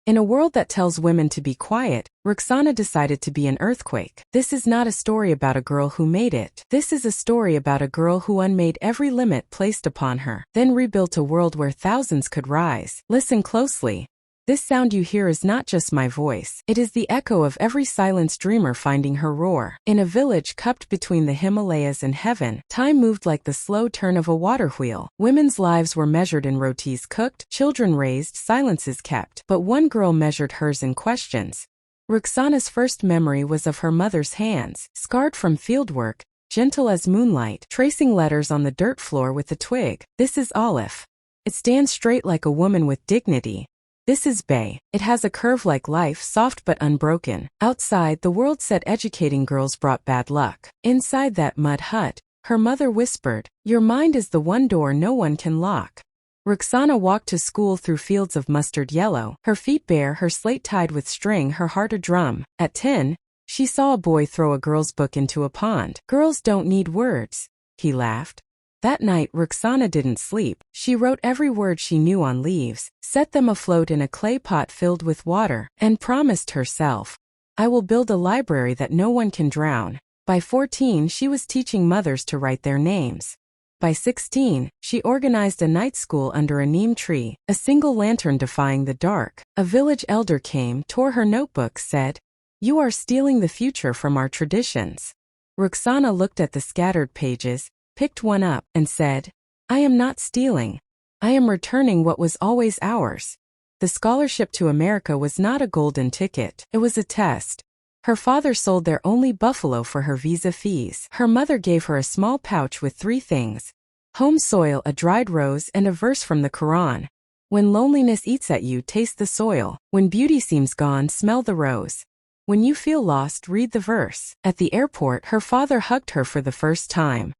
In a world that tells women to be quiet, Rukhsana decided to be an earthquake. This is not a story about a girl who made it. This is a story about a girl who unmade every limit placed upon her, then rebuilt a world where thousands could rise. Listen closely. This sound you hear is not just my voice. It is the echo of every silenced dreamer finding her roar. In a village cupped between the Himalayas and heaven, time moved like the slow turn of a water wheel. Women's lives were measured in rotis cooked, children raised, silences kept. But one girl measured hers in questions. Rukhsana's first memory was of her mother's hands, scarred from fieldwork, gentle as moonlight, tracing letters on the dirt floor with a twig. This is Aleph. It stands straight like a woman with dignity. This is Bay. It has a curve like life, soft but unbroken. Outside, the world said educating girls brought bad luck. Inside that mud hut, her mother whispered, "Your mind is the one door no one can lock." Rukhsana walked to school through fields of mustard yellow, her feet bare, her slate tied with string, her heart a drum. At 10, she saw a boy throw a girl's book into a pond. "Girls don't need words," he laughed. That night, Rukhsana didn't sleep. She wrote every word she knew on leaves, set them afloat in a clay pot filled with water, and promised herself, "I will build a library that no one can drown." By 14, she was teaching mothers to write their names. By 16, she organized a night school under a neem tree, a single lantern defying the dark. A village elder came, tore her notebook, said, "You are stealing the future from our traditions." Rukhsana looked at the scattered pages, picked one up, and said, "I am not stealing. I am returning what was always ours." The scholarship to America was not a golden ticket. It was a test. Her father sold their only buffalo for her visa fees. Her mother gave her a small pouch with 3 things: home soil, a dried rose, and a verse from the Quran. When loneliness eats at you, taste the soil. When beauty seems gone, smell the rose. When you feel lost, read the verse. At the airport, her father hugged her for the first time.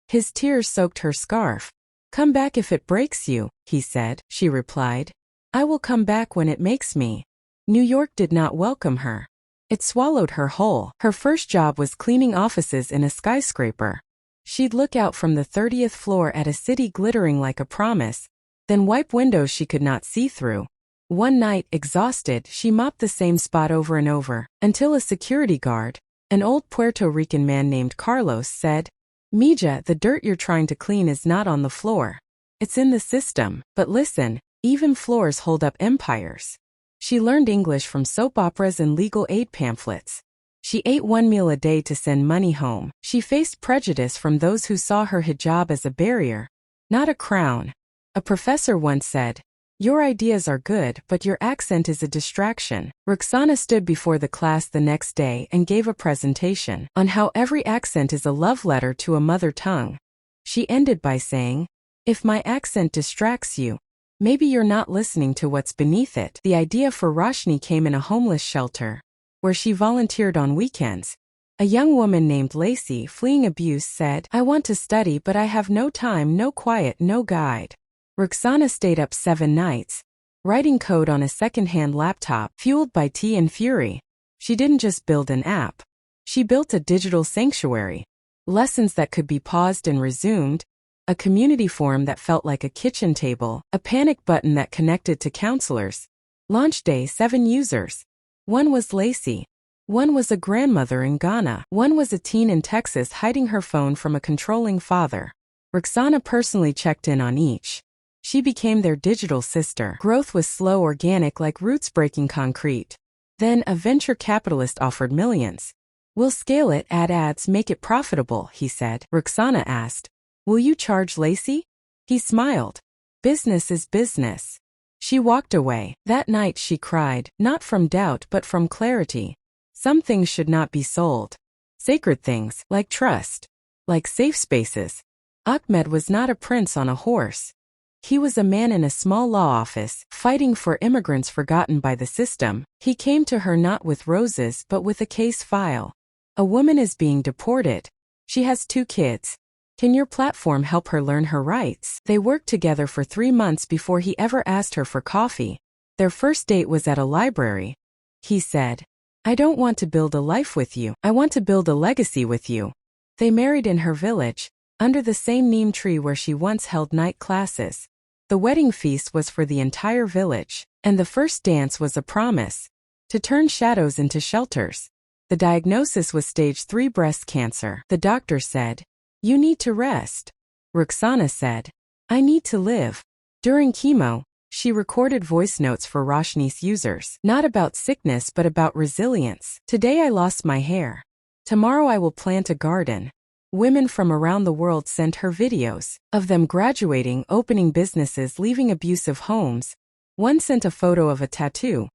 His tears soaked her scarf. "Come back if it breaks you," he said. She replied, "I will come back when it makes me." New York did not welcome her. It swallowed her whole. Her first job was cleaning offices in a skyscraper. She'd look out from the 30th floor at a city glittering like a promise, then wipe windows she could not see through. One night, exhausted, she mopped the same spot over and over, until a security guard, an old Puerto Rican man named Carlos, said, "Mija, the dirt you're trying to clean is not on the floor. It's in the system." But listen, even floors hold up empires. She learned English from soap operas and legal aid pamphlets. She ate 1 meal a day to send money home. She faced prejudice from those who saw her hijab as a barrier, not a crown. A professor once said, "Your ideas are good, but your accent is a distraction." Rukhsana stood before the class the next day and gave a presentation on how every accent is a love letter to a mother tongue. She ended by saying, "If my accent distracts you, maybe you're not listening to what's beneath it." The idea for Roshni came in a homeless shelter, where she volunteered on weekends. A young woman named Lacey, fleeing abuse, said, "I want to study, but I have no time, no quiet, no guide." Rukhsana stayed up 7 nights, writing code on a second-hand laptop, fueled by tea and fury. She didn't just build an app. She built a digital sanctuary. Lessons that could be paused and resumed, a community forum that felt like a kitchen table, a panic button that connected to counselors. Launch day, 7 users. One was Lacey. One was a grandmother in Ghana. One was a teen in Texas hiding her phone from a controlling father. Rukhsana personally checked in on each. She became their digital sister. Growth was slow, organic, like roots breaking concrete. Then a venture capitalist offered millions. "We'll scale it, add ads, make it profitable," he said. Rukhsana asked, "Will you charge Lacey?" He smiled. "Business is business." She walked away. That night she cried, not from doubt but from clarity. Some things should not be sold. Sacred things, like trust, like safe spaces. Ahmed was not a prince on a horse. He was a man in a small law office, fighting for immigrants forgotten by the system. He came to her not with roses but with a case file. "A woman is being deported. She has 2 kids. Can your platform help her learn her rights?" They worked together for 3 months before he ever asked her for coffee. Their first date was at a library. He said, "I don't want to build a life with you. I want to build a legacy with you." They married in her village, under the same neem tree where she once held night classes. The wedding feast was for the entire village. And the first dance was a promise to turn shadows into shelters. The diagnosis was stage 3 breast cancer. The doctor said, "You need to rest." Rukhsana said, "I need to live." During chemo, she recorded voice notes for Roshni's users, not about sickness but about resilience. "Today I lost my hair. Tomorrow I will plant a garden." Women from around the world sent her videos of them graduating, opening businesses, leaving abusive homes. One sent a photo of a tattoo.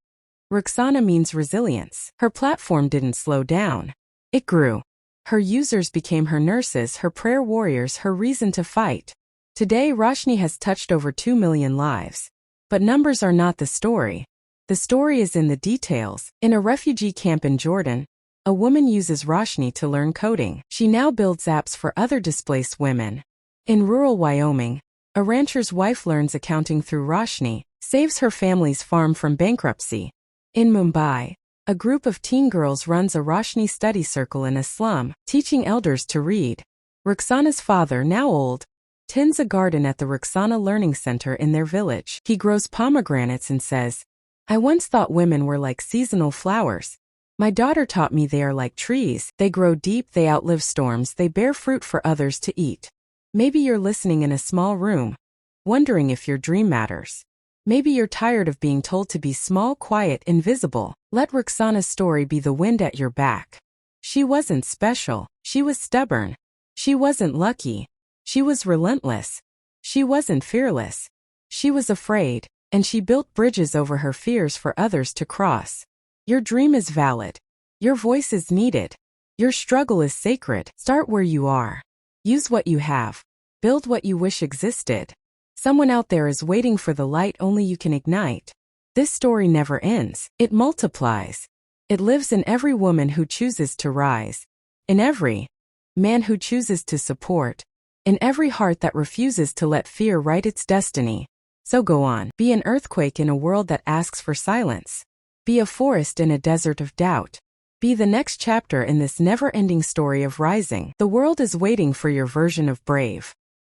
Rukhsana means resilience. Her platform didn't slow down. It grew. Her users became her nurses, her prayer warriors, her reason to fight. Today, Roshni has touched over 2 million lives. But numbers are not the story. The story is in the details. In a refugee camp in Jordan, a woman uses Roshni to learn coding. She now builds apps for other displaced women. In rural Wyoming, a rancher's wife learns accounting through Roshni, saves her family's farm from bankruptcy. In Mumbai, a group of teen girls runs a Roshni study circle in a slum, teaching elders to read. Rukhsana's father, now old, tends a garden at the Rukhsana Learning Center in their village. He grows pomegranates and says, "I once thought women were like seasonal flowers. My daughter taught me they are like trees. They grow deep, they outlive storms, they bear fruit for others to eat." Maybe you're listening in a small room, wondering if your dream matters. Maybe you're tired of being told to be small, quiet, invisible. Let Rukhsana's story be the wind at your back. She wasn't special. She was stubborn. She wasn't lucky. She was relentless. She wasn't fearless. She was afraid, and she built bridges over her fears for others to cross. Your dream is valid. Your voice is needed. Your struggle is sacred. Start where you are. Use what you have. Build what you wish existed. Someone out there is waiting for the light only you can ignite. This story never ends. It multiplies. It lives in every woman who chooses to rise, in every man who chooses to support, in every heart that refuses to let fear write its destiny. So go on. Be an earthquake in a world that asks for silence. Be a forest in a desert of doubt. Be the next chapter in this never-ending story of rising. The world is waiting for your version of brave.